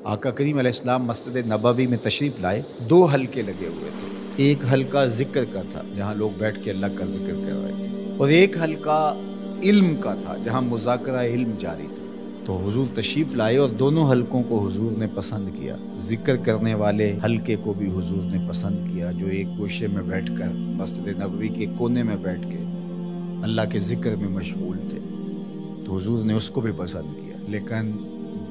آقا کریم علیہ السلام مسجد نبوی میں تشریف لائے، 2 حلقے لگے ہوئے تھے۔ ایک حلقہ ذکر کا تھا جہاں لوگ بیٹھ کے اللہ کا ذکر کر رہے تھے، اور ایک حلقہ علم کا تھا جہاں مذاکرہ علم جاری تھا۔ تو حضور تشریف لائے اور دونوں حلقوں کو حضور نے پسند کیا۔ ذکر کرنے والے حلقے کو بھی حضور نے پسند کیا، جو ایک گوشے میں بیٹھ کر مسجد نبوی کے کونے میں بیٹھ کے اللہ کے ذکر میں مشغول تھے، تو حضور نے اس کو بھی پسند کیا۔ لیکن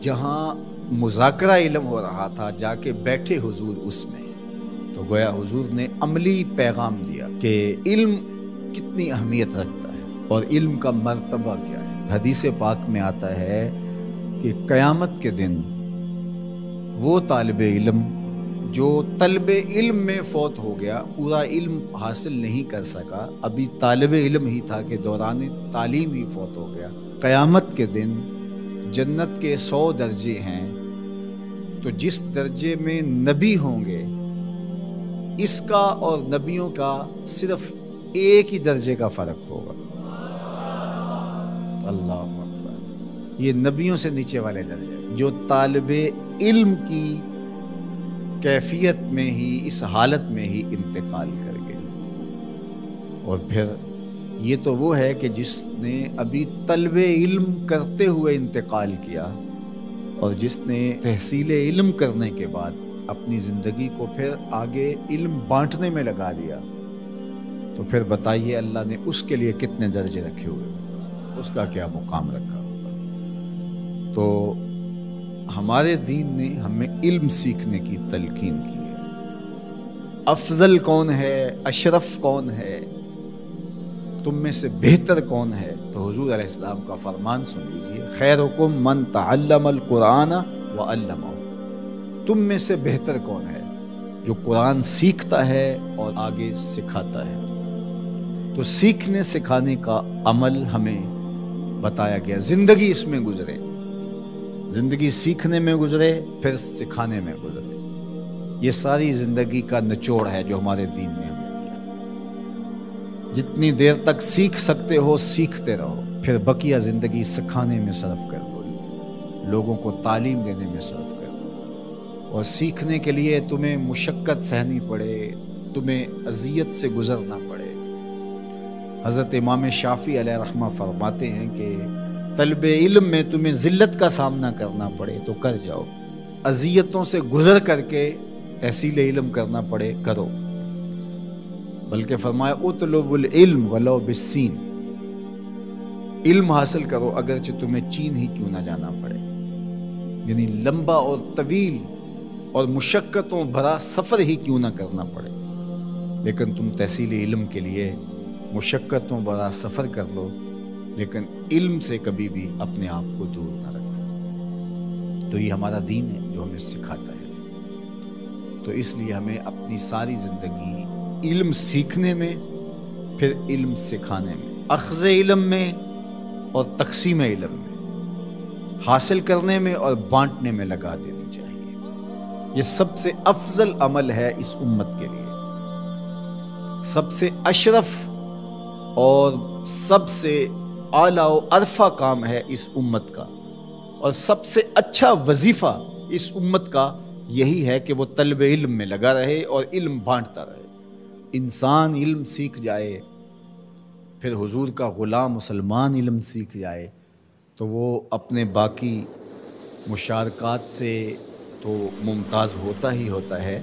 جہاں مذاکرہ علم ہو رہا تھا جا کے بیٹھے حضور اس میں، تو گویا حضور نے عملی پیغام دیا کہ علم کتنی اہمیت رکھتا ہے اور علم کا مرتبہ کیا ہے۔ حدیث پاک میں آتا ہے کہ قیامت کے دن وہ طالب علم جو طلب علم میں فوت ہو گیا، پورا علم حاصل نہیں کر سکا، ابھی طالب علم ہی تھا کہ دوران تعلیم ہی فوت ہو گیا، قیامت کے دن جنت کے 100 درجے ہیں، تو جس درجے میں نبی ہوں گے اس کا اور نبیوں کا صرف ایک ہی درجے کا فرق ہوگا۔ اللہ اکبر، یہ نبیوں سے نیچے والے درجے، جو طالب علم کی کیفیت میں ہی، اس حالت میں ہی انتقال کر گئے۔ اور پھر یہ تو وہ ہے کہ جس نے ابھی طلب علم کرتے ہوئے انتقال کیا، اور جس نے تحصیل علم کرنے کے بعد اپنی زندگی کو پھر آگے علم بانٹنے میں لگا دیا، تو پھر بتائیے اللہ نے اس کے لیے کتنے درجے رکھے ہوئے، اس کا کیا مقام رکھا ہوگا۔ تو ہمارے دین نے ہمیں علم سیکھنے کی تلقین کی ہے۔ افضل کون ہے، اشرف کون ہے، تم میں سے بہتر کون ہے، تو حضور علیہ السلام کا فرمان سن لیجئے، خیرکم من تعلم القرآن وعلمہ، تم میں سے بہتر کون ہے جو قرآن سیکھتا ہے اور آگے سکھاتا ہے۔ تو سیکھنے سکھانے کا عمل ہمیں بتایا گیا، زندگی اس میں گزرے، زندگی سیکھنے میں گزرے، پھر سکھانے میں گزرے، یہ ساری زندگی کا نچوڑ ہے جو ہمارے دین نے ہمیں دیا۔ جتنی دیر تک سیکھ سکتے ہو سیکھتے رہو، پھر بقیہ زندگی سکھانے میں صرف کر دو، لوگوں کو تعلیم دینے میں صرف کر دو۔ اور سیکھنے کے لیے تمہیں مشقت سہنی پڑے، تمہیں اذیت سے گزرنا پڑے۔ حضرت امام شافعی علیہ رحمہ فرماتے ہیں کہ طلب علم میں تمہیں ذلت کا سامنا کرنا پڑے تو کر جاؤ، اذیتوں سے گزر کر کے تحصیل علم کرنا پڑے کرو۔ بلکہ فرمایا اطلب العلم ولو بالسین، علم حاصل کرو اگرچہ تمہیں چین ہی کیوں نہ جانا پڑے، یعنی لمبا اور طویل اور مشقتوں بھرا سفر ہی کیوں نہ کرنا پڑے، لیکن تم تحصیل علم کے لیے مشقتوں بھرا سفر کر لو، لیکن علم سے کبھی بھی اپنے آپ کو دور نہ رکھو۔ تو یہ ہمارا دین ہے جو ہمیں سکھاتا ہے۔ تو اس لیے ہمیں اپنی ساری زندگی علم سیکھنے میں، پھر علم سکھانے میں، اخذ علم میں اور تقسیم علم میں، حاصل کرنے میں اور بانٹنے میں لگا دینی چاہیے۔ یہ سب سے افضل عمل ہے اس امت کے لیے، سب سے اشرف اور سب سے اعلیٰ و ارفع کام ہے اس امت کا، اور سب سے اچھا وظیفہ اس امت کا یہی ہے کہ وہ طلب علم میں لگا رہے اور علم بانٹتا رہے۔ انسان علم سیکھ جائے، پھر حضور کا غلام مسلمان علم سیکھ جائے، تو وہ اپنے باقی مشارکات سے تو ممتاز ہوتا ہی ہوتا ہے،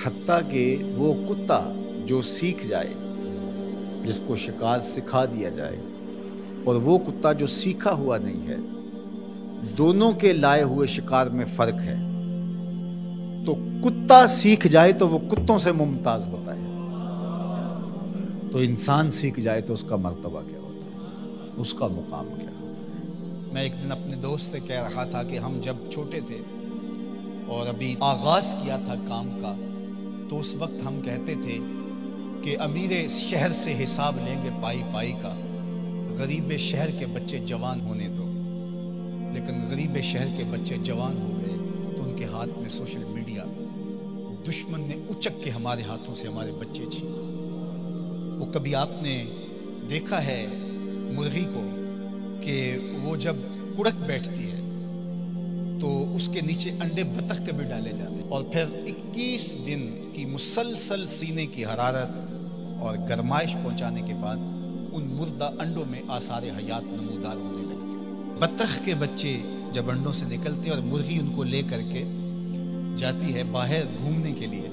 حتیٰ کہ وہ کتا جو سیکھ جائے، جس کو شکار سکھا دیا جائے، اور وہ کتا جو سیکھا ہوا نہیں ہے، دونوں کے لائے ہوئے شکار میں فرق ہے۔ تو کتا سیکھ جائے تو وہ کتوں سے ممتاز ہوتا ہے، تو انسان سیکھ جائے تو اس کا مرتبہ کیا ہوتا ہے، اس کا مقام کیا ہوتا ہے۔ میں ایک دن اپنے دوست سے کہہ رہا تھا کہ ہم جب چھوٹے تھے اور ابھی آغاز کیا تھا کام کا، تو اس وقت ہم کہتے تھے کہ امیر شہر سے حساب لیں گے پائی پائی کا، غریب شہر کے بچے جوان ہونے دو۔ لیکن غریب شہر کے بچے جوان ہو گئے تو ان کے ہاتھ میں سوشل میڈیا، دشمن نے اچک کے ہمارے ہاتھوں سے ہمارے بچے چھین۔ وہ کبھی آپ نے دیکھا ہے مرغی کو کہ وہ جب کڑک بیٹھتی ہے تو اس کے نیچے انڈے بطخ کے بھی ڈالے جاتے ہیں، اور پھر 21 دن کی مسلسل سینے کی حرارت اور گرمائش پہنچانے کے بعد ان مردہ انڈوں میں آثار حیات نمودار ہونے لگتے۔ بطخ کے بچے جب انڈوں سے نکلتے اور مرغی ان کو لے کر کے جاتی ہے باہر گھومنے کے لیے،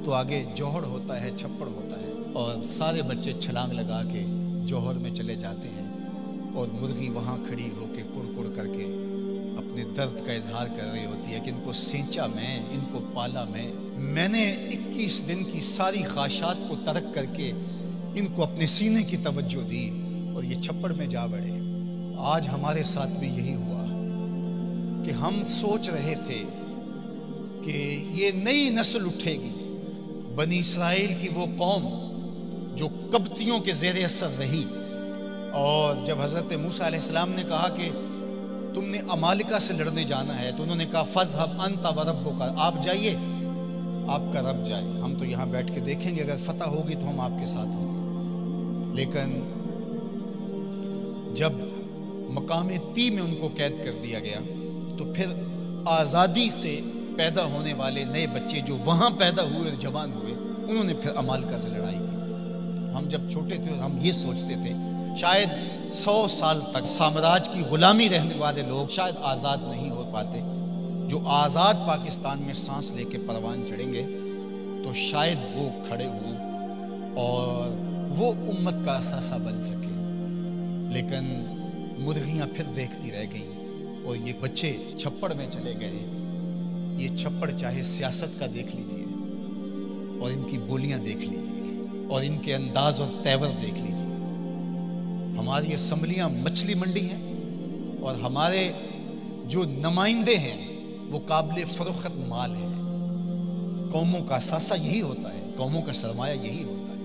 تو آگے جوہر ہوتا ہے، چھپڑ ہوتا ہے، اور سارے بچے چھلانگ لگا کے جوہر میں چلے جاتے ہیں، اور مرغی وہاں کھڑی ہو کے کڑ کڑ کر کے اپنے درد کا اظہار کر رہی ہوتی ہے کہ ان کو سینچا میں، ان کو پالا میں نے 21 دن کی ساری خواہشات کو ترک کر کے ان کو اپنے سینے کی توجہ دی اور یہ چھپڑ میں جا بڑھے۔ آج ہمارے ساتھ بھی یہی ہوا کہ ہم سوچ رہے تھے کہ یہ نئی نسل اٹھے گی، بنی اسرائیل کی وہ قوم جو قبطیوں کے زیر اثر رہی، اور جب حضرت موسیٰ علیہ السلام نے کہا کہ تم نے عمالقہ سے لڑنے جانا ہے، تو انہوں نے کہا فَاذْهَبْ أَنْتَ وَرَبُّكَ، آپ جائیے، آپ کا رب جائے، ہم تو یہاں بیٹھ کے دیکھیں گے، اگر فتح ہوگی تو ہم آپ کے ساتھ ہوں گے۔ لیکن جب مقام تی میں ان کو قید کر دیا گیا، تو پھر آزادی سے پیدا ہونے والے نئے بچے جو وہاں پیدا ہوئے اور جوان ہوئے، انہوں نے پھر عمالقہ سے لڑائی کی۔ ہم جب چھوٹے تھے ہم یہ سوچتے تھے شاید 100 سال تک سامراج کی غلامی رہنے والے لوگ شاید آزاد نہیں ہو پاتے، جو آزاد پاکستان میں سانس لے کے پروان چڑھیں گے تو شاید وہ کھڑے ہوں اور وہ امت کا اثاثہ بن سکے۔ لیکن مرغیاں پھر دیکھتی رہ گئیں اور یہ بچے چھپڑ میں چلے گئے۔ یہ چھپڑ چاہے سیاست کا دیکھ لیجئے اور ان کی بولیاں دیکھ لیجئے اور ان کے انداز اور تیور دیکھ لیجئے۔ ہماری اسمبلیاں مچھلی منڈی ہیں اور ہمارے جو نمائندے ہیں وہ قابل فروخت مال ہیں۔ قوموں کا اثاثہ یہی ہوتا ہے، قوموں کا سرمایہ یہی ہوتا ہے۔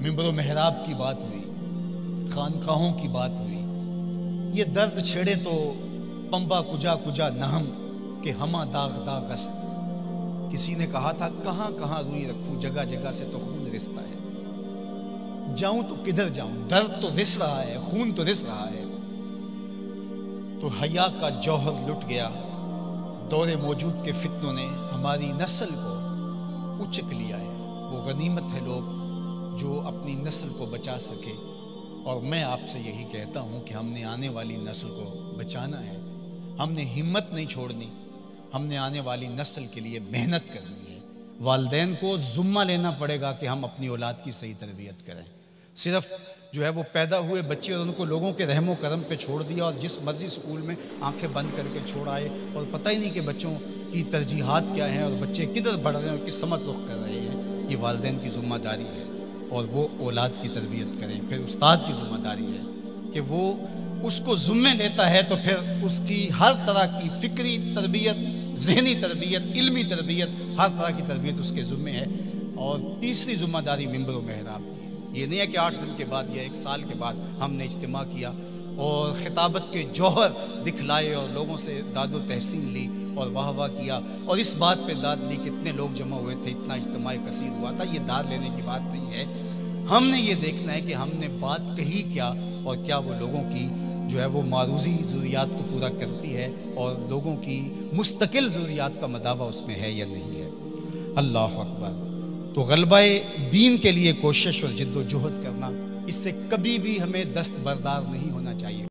منبر و محراب کی بات ہوئی، خانقاہوں کی بات ہوئی، یہ درد چھیڑے تو پمبا کجا کجا نہم کہ ہما داغ داغ است۔ کسی نے کہا تھا کہاں کہاں روئی رکھوں، جگہ جگہ سے تو خون رستا ہے، جاؤں تو کدھر جاؤں، درد تو رس رہا ہے، خون تو رس رہا ہے۔ تو حیا کا جوہر لٹ گیا، دور موجود کے فتنوں نے ہماری نسل کو اچک لیا ہے۔ وہ غنیمت ہے لوگ جو اپنی نسل کو بچا سکے، اور میں آپ سے یہی کہتا ہوں کہ ہم نے آنے والی نسل کو بچانا ہے، ہم نے ہمت نہیں چھوڑنی، ہم نے آنے والی نسل کے لیے محنت کرنی ہے۔ والدین کو ذمہ لینا پڑے گا کہ ہم اپنی اولاد کی صحیح تربیت کریں۔ صرف جو ہے وہ پیدا ہوئے بچے اور ان کو لوگوں کے رحم و کرم پہ چھوڑ دیا اور جس مرضی اسکول میں آنکھیں بند کر کے چھوڑ آئے، اور پتہ ہی نہیں کہ بچوں کی ترجیحات کیا ہیں اور بچے کدھر بڑھ رہے ہیں اور کس سمت رخ کر رہے ہیں۔ یہ والدین کی ذمہ داری ہے اور وہ اولاد کی تربیت کریں۔ پھر استاد کی ذمہ داری ہے کہ وہ اس کو ذمہ لیتا ہے تو پھر اس کی ہر طرح کی فکری تربیت، ذہنی تربیت، علمی تربیت، ہر طرح کی تربیت اس کے ذمہ ہے۔ اور تیسری ذمہ داری منبر و محراب کی ہے۔ یہ نہیں ہے کہ 8 دن کے بعد یا 1 سال کے بعد ہم نے اجتماع کیا اور خطابت کے جوہر دکھلائے اور لوگوں سے داد و تحسین لی اور واہ واہ کیا اور اس بات پہ داد لی کہ اتنے لوگ جمع ہوئے تھے، اتنا اجتماع کثیر ہوا تھا۔ یہ داد لینے کی بات نہیں ہے۔ ہم نے یہ دیکھنا ہے کہ ہم نے بات کہی کیا اور کیا وہ لوگوں کی جو ہے وہ معروضی ضروریات کو پورا کرتی ہے اور لوگوں کی مستقل ضروریات کا مداوع اس میں ہے یا نہیں ہے۔ اللہ اکبر۔ تو غلبہ دین کے لیے کوشش اور جد و جہد کرنا، اس سے کبھی بھی ہمیں دست بردار نہیں ہونا چاہیے۔